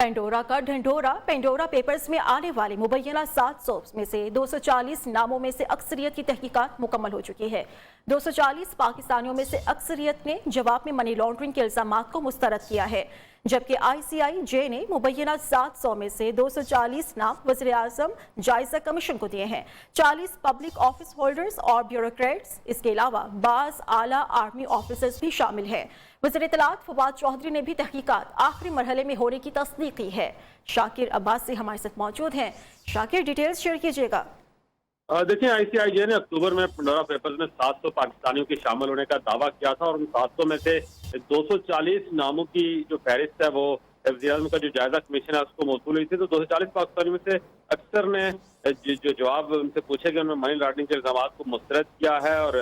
Pandora का ढंढोरा। Pandora papers में आने वाले मुबैना 700 में से 240 नामों में से अक्सरियत की तहकीकात मुकम्मल हो चुकी है। 240 पाकिस्तानियों में से अक्सरियत ने जवाब में मनी लॉन्ड्रिंग के इल्जामात को मुस्तरद किया है, जबकि ICIJ ने मुबैना 700 में से 240 नाम वज़ीर आज़म जायजा कमीशन को दिए हैं। 40 पब्लिक ऑफिस होल्डर्स और ब्यूरोक्रेट्स, इसके अलावा बाज़ आला आर्मी ऑफिसर्स भी शामिल हैं। वज़ीर इत्तलात फवाद चौधरी ने भी तहकीकात आखिरी मरहले में होने की तस्दीक की है। शाकिर अब्बास से हमारे साथ मौजूद हैं। शाकिर, डिटेल्स शेयर कीजिएगा। देखिए, ICIJ ने अक्टूबर में पेंडोरा पेपर्स में 700 पाकिस्तानियों के शामिल होने का दावा किया था और उन 700 में से 240 नामों की जो फहरिस्त है वो वज़ीर आज़म का जो जायजा कमीशन है उसको मौसूल हुई थी। तो 240 पाकिस्तानियों में से अक्सर ने जो जवाब उनसे पूछे गए उन्होंने मनी लॉन्ड्रिंग के इल्जाम को मुस्तरद किया है और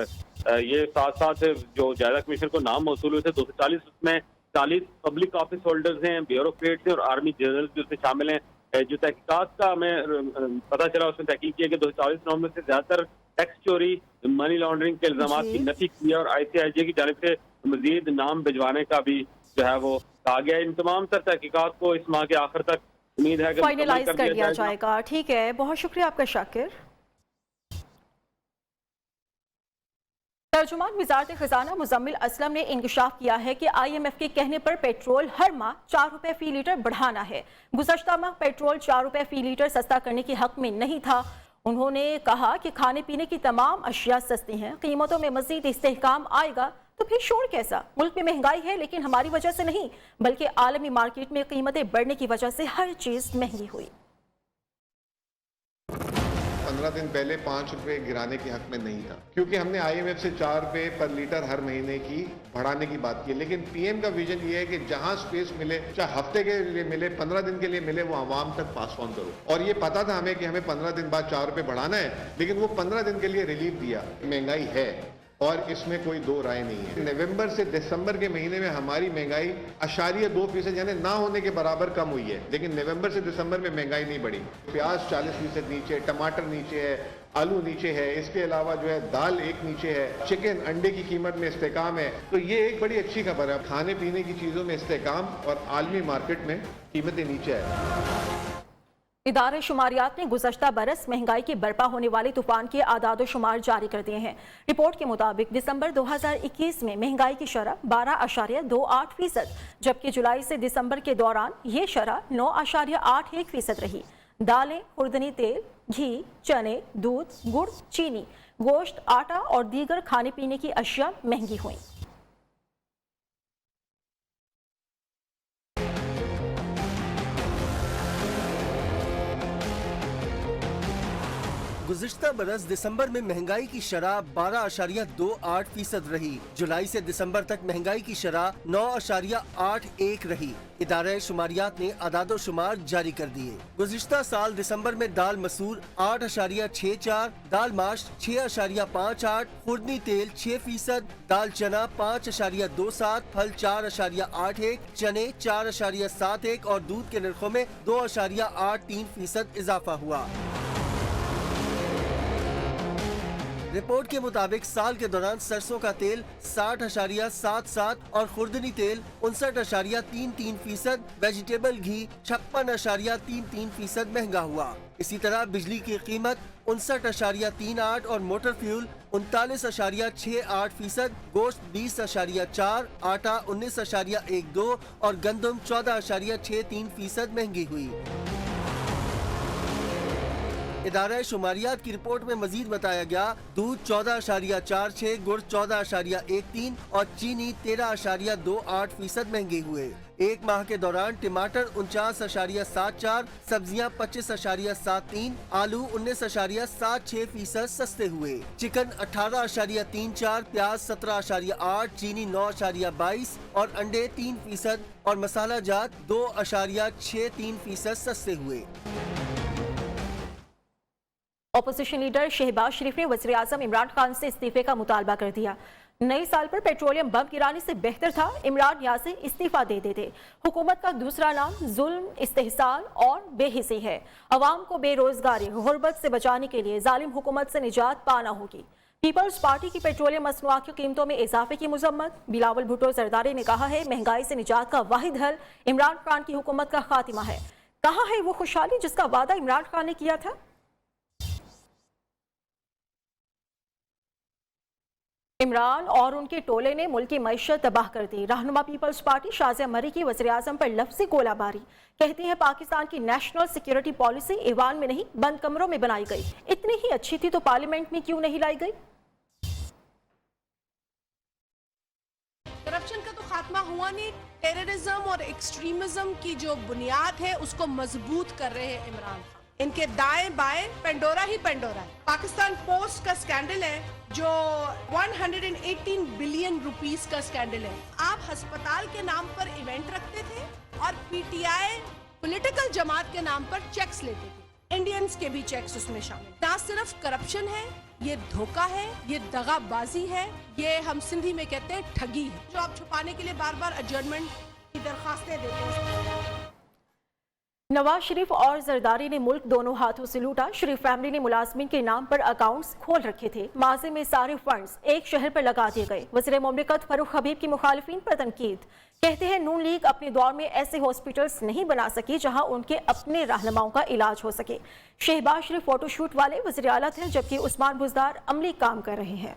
ये साथ साथ जो जायजा कमीशन को नाम मौसूल हुए थे 240 उसमें 40 पब्लिक ऑफिस होल्डर्स हैं, ब्यूरोक्रेट्स हैं और आर्मी जनरल भी उसमें शामिल हैं। जो तहकीकात का हमें पता चला उसमें तहकीक किया कि 240 नामों में से ज्यादातर टैक्स चोरी, मनी लॉन्ड्रिंग के इल्जाम की नफी की और ICIJ की जानिब से मजीद नाम भिजवाने का भी जो है वो कहा गया। इन तमाम तर तहकीकात को इस माह के आखिर तक उम्मीद है कि फाइनलाइज कर दिया जाएगा। ठीक है, बहुत शुक्रिया आपका शाकिर। तर्जुमान वज़ारत खजाना मुजम्मिल असलम ने इंकशाफ किया है कि IMF के कहने पर पेट्रोल हर माह 4 रुपए फी लीटर बढ़ाना है। गुज़श्ता माह पेट्रोल 4 रुपए फी लीटर सस्ता करने के हक में नहीं था। उन्होंने कहा कि खाने पीने की तमाम अशिया सस्ती हैं, कीमतों में मजीद इस्तेहकाम आएगा तो फिर शोर कैसा। मुल्क में महंगाई है लेकिन हमारी वजह से नहीं, बल्कि आलमी मार्केट में कीमतें बढ़ने की वजह से हर चीज महंगी हुई। 15 दिन पहले 5 रुपए गिराने के हक में नहीं था, क्योंकि हमने IMF से 4 रुपए पर लीटर हर महीने की बढ़ाने की बात की। लेकिन PM का विजन ये है कि जहां स्पेस मिले, चाहे हफ्ते के लिए मिले, 15 दिन के लिए मिले, वो आवाम तक पास ऑन करो। और ये पता था हमें कि हमें 15 दिन बाद 4 रुपए बढ़ाना है, लेकिन वो 15 दिन के लिए रिलीफ दिया। महंगाई है और इसमें कोई दो राय नहीं है। नवंबर से दिसंबर के महीने में हमारी महंगाई 0.2% यानी ना होने के बराबर कम हुई है, लेकिन नवंबर से दिसंबर में महंगाई नहीं बढ़ी। प्याज 40% नीचे, टमाटर नीचे है, आलू नीचे है, इसके अलावा जो है दाल एक नीचे है, चिकन अंडे की कीमत में इस्तेकाम है। तो ये एक बड़ी अच्छी खबर है। खाने पीने की चीजों में इस्तेकाम और आलमी मार्केट में कीमतें नीचे है। इदारे शुमारियात ने गुज़श्ता बरस महंगाई के बर्पा होने वाले तूफान के आदाद शुमार जारी कर दिए हैं। रिपोर्ट के मुताबिक दिसंबर 2021 में महंगाई की शरह 12.28%, जबकि जुलाई से दिसंबर के दौरान ये शरह 9.81% रही। दालें, खुर्दनी तेल, घी, चने, दूध, गुड़, चीनी, गोश्त, आटा और दीगर खाने पीने की अशिया महंगी हुई। गुज़िश्ता बरस दिसंबर में महंगाई की शरह 12.28% रही। जुलाई से दिसंबर तक महंगाई की शरह 9.81 रही। इदारे शुमारियात ने आदादो शुमार जारी कर दिए। गुज़िश्ता साल दिसंबर में दाल मसूर 8.64, दाल माश 6.58, खुर्दनी तेल 6%, दाल चना 5.27, फल 4.81, चने 4.71 और दूध के नरखों में 2.83% इजाफा हुआ। रिपोर्ट के मुताबिक साल के दौरान सरसों का तेल 60.77 और खुर्दनी तेल 59.33%, वेजिटेबल घी 56.33% महंगा हुआ। इसी तरह बिजली की कीमत 59.38 और मोटर फ्यूल 39.68%, गोश्त 20.4, आटा 19.12 और गंदम 14.63% महंगी हुई। इदारा शुमारियात की रिपोर्ट में मजीद बताया गया, दूध 14.46, गुड़ 14.13 और चीनी 13.28% महंगे हुए। एक माह के दौरान टमाटर 49.74, सब्जियां 25.73, आलू 19.76% सस्ते हुए। चिकन 18.34, प्याज 17.8, चीनी 9.22 और अंडे 3% और मसाला जात 2.63% सस्ते हुए। अपोजिशन लीडर शहबाज शरीफ ने वज़ीर आज़म इमरान खान से इस्तीफे का मुतालबा कर दिया। नए साल पर पेट्रोलियम बम गिराने से बेहतर था इमरान यहाँ से इस्तीफा दे देते। हुकूमत का दूसरा नाम जुल्म, इस्तेहसाल और बेहिसी है। अवाम को बेरोजगारी, गुर्बत से बचाने के लिए जालिम हुकूमत से निजात पाना होगी। پیپلز پارٹی کی پیٹرولیم مصنوعات کی قیمتوں میں اضافے کی مذمت۔ بلاول بھٹو زرداری نے کہا ہے مہنگائی سے نجات کا واحد حل عمران خان کی حکومت کا خاتمہ ہے۔ کہاں ہے وہ خوشحالی جس کا وعدہ عمران خان نے کیا تھا؟ عمران اور ان کے ٹولے نے ملک کی معیشت تباہ کر دی۔ رہنما پیپلز پارٹی شازیہ مری کی وزیر اعظم پر لفظی گولہ باری، کہتی ہیں پاکستان کی نیشنل سیکیورٹی پالیسی ایوان میں نہیں بند کمروں میں بنائی گئی، اتنی ہی اچھی تھی تو پارلیمنٹ میں کیوں نہیں لائی گئی؟ کرپشن کا تو خاتمہ ہوا نہیں، ٹیررزم اور ایکسٹریمزم کی جو بنیاد ہے اس کو مضبوط کر رہے ہیں عمران خان۔ ان کے دائیں بائیں پینڈورا ہی پینڈورا ہے۔ پاکستان پوسٹ کا سکینڈل ہے جو 118 بلین روپیز کا سکینڈل ہے۔ آپ ہسپتال کے نام پر ایونٹ رکھتے تھے اور پی ٹی آئی پولیٹیکل جماعت کے نام پر چیکس لیتے تھے، انڈینز کے بھی چیکس اس میں شامل۔ نہ صرف کرپشن ہے، یہ دھوکہ ہے، یہ دغا بازی ہے، یہ ہم سندھی میں کہتے ہیں ٹھگی ہے، جو آپ چھپانے کے لیے بار بار ایڈجرنمنٹ کی درخواستیں دیتے ہیں۔ نواز شریف اور زرداری نے ملک دونوں ہاتھوں سے لوٹا۔ شریف فیملی نے ملازمین کے نام پر اکاؤنٹس کھول رکھے تھے، ماضی میں سارے فنڈز ایک شہر پر لگا دیے گئے۔ وزیر مملکت فاروق حبیب کی مخالفین پر تنقید، کہتے ہیں نون لیگ اپنے دور میں ایسے ہاسپٹلز نہیں بنا سکی جہاں ان کے اپنے رہنماؤں کا علاج ہو سکے۔ شہباز شریف فوٹو شوٹ والے وزیر اعلیٰ تھے جبکہ عثمان بزدار عملی کام کر رہے ہیں۔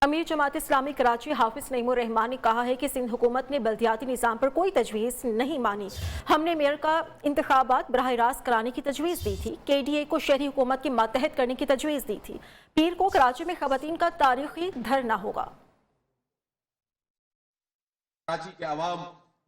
امیر جماعت اسلامی کراچی حافظ نعیم الرحمان نے کہا ہے کہ سندھ حکومت نے بلدیاتی نظام پر کوئی تجویز نہیں مانی۔ ہم نے میئر کا انتخابات براہ راست کرانے کی تجویز دی تھی، کے ڈی اے کو شہری حکومت کے ماتحت کرنے کی تجویز دی تھی۔ پیر کو کراچی میں خواتین کا تاریخی دھرنا ہوگا۔ کراچی کے عوام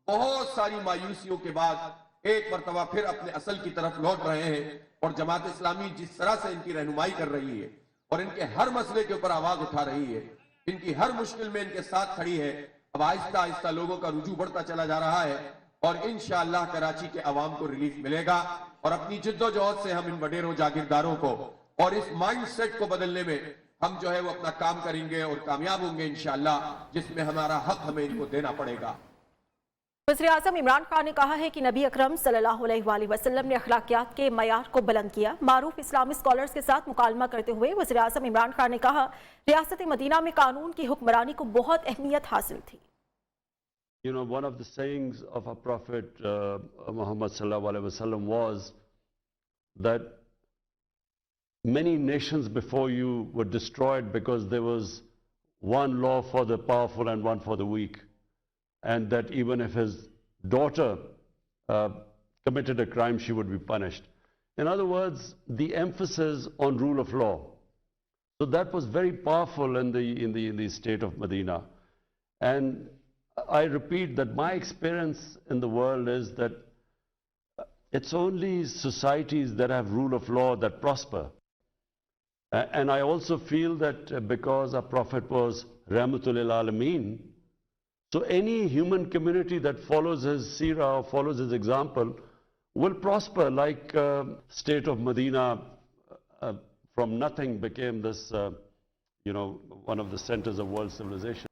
بہت ساری مایوسیوں کے بعد ایک مرتبہ پھر اپنے اصل کی طرف لوٹ رہے ہیں، اور جماعت اسلامی جس طرح سے ان کی رہنمائی کر رہی ہے اور ان کے ہر مسئلے کے اوپر آواز اٹھا رہی ہے، ان کی ہر مشکل میں ان کے ساتھ کھڑی ہے، اب آہستہ آہستہ لوگوں کا رجوع بڑھتا چلا جا رہا ہے، اور انشاءاللہ کراچی کے عوام کو ریلیف ملے گا، اور اپنی جد و جہد سے ہم ان وڈیروں جاگیرداروں کو اور اس مائنڈ سیٹ کو بدلنے میں ہم جو ہے وہ اپنا کام کریں گے اور کامیاب ہوں گے انشاءاللہ، جس میں ہمارا حق ہمیں ان کو دینا پڑے گا۔ وزیر اعظم عمران خان نے کہا ہے کہ نبی اکرم صلی اللہ علیہ وآلہ وسلم نے اخلاقیات کے معیار کو بلند کیا۔ معروف اسلامی اسکالرز کے ساتھ مکالمہ کرتے ہوئے وزیر اعظم عمران خان نے کہا ریاست مدینہ میں قانون کی حکمرانی کو بہت اہمیت حاصل تھی۔ You know, one of the sayings of our Prophet Muhammad sallallahu alaihi wasallam was that many nations before you were destroyed because there was one law for the powerful and one for the weak, and that even if his daughter committed a crime, she would be punished. In other words, the emphasis on rule of law. So that was very powerful in the state of Medina. And I repeat that my experience in the world is that it's only societies that have rule of law that prosper. And I also feel that because our Prophet was Rahmatul lil Alameen, so any human community that follows his seerah or follows his example will prosper, like state of Medina from nothing became this, one of the centers of world civilization.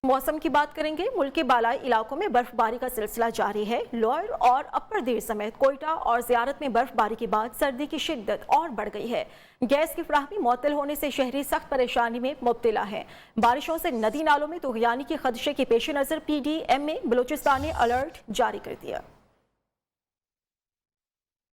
موسم کی بات کریں گے۔ ملک کے بالائی علاقوں میں برف باری کا سلسلہ جاری ہے۔ لوئر اور اپر دیر سمیت کوئٹہ اور زیارت میں برف باری کے بعد سردی کی شدت اور بڑھ گئی ہے۔ گیس کی فراہمی معطل ہونے سے شہری سخت پریشانی میں مبتلا ہیں۔ بارشوں سے ندی نالوں میں طغیانی کے خدشے کے پیش نظر پی ڈی ایم نے بلوچستان نے الرٹ جاری کر دیا۔